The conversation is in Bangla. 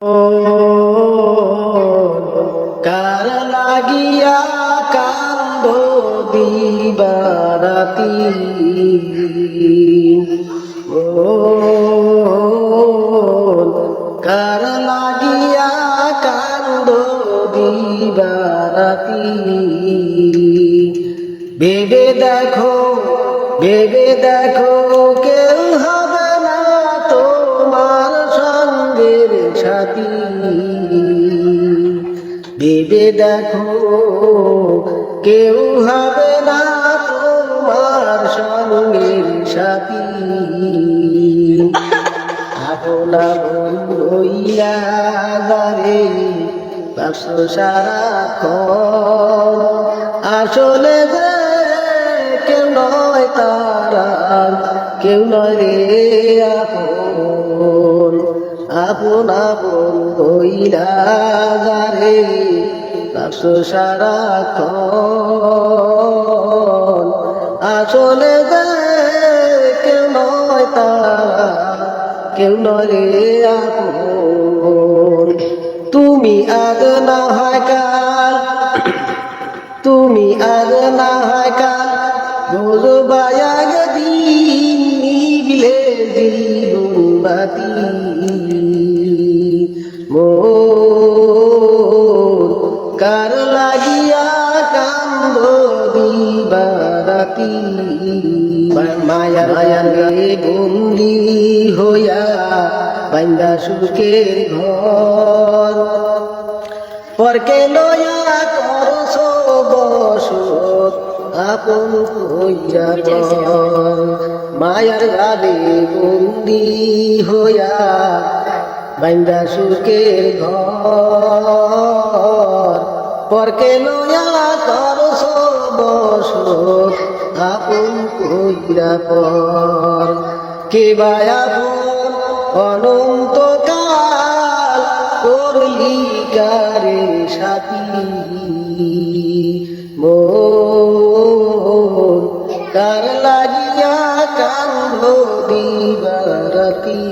ও কার লাগিয়া কান্দো দিবারাতি ও কার লাগিয়া কান্দো দিবারাতি ভেবে দেখো কেউ হবে না তোমার সঙ্গের সাথী ভেবে দেখো কেউ হবে না তোমার সঙ্গের সাথী আপনা বইয়া দারে বাসো সারাক্ষণ আসলে যে কেউ নয় তারা কেউ নয় রে আপনা বইলা দারে বাসো সারাক্ষণ আসলে যে কেউ নয় তারা কেউ নয় রে আপন তুমি আজ না হয় কাল তুমি আজ না হয় কাল বুঝবা একদিন নিবিলে জীবন বাতি মোর কার লাগিয়া কান্দ দিবারাতি মায়ার বন্দি হইয়া বান্দা সুখের ঘর পরকে লয়া করছো বসত আপন হইয়া মায়ার গালে বন্দি হইয়া বান্দা সুখের ঘর পরকে লয়া করছো বসত আপন কইরা পর কে বায়াপন অনন্তকাল করলি কারে সাথী মোর কার লাগিয়া কান্দ দিবারাতি।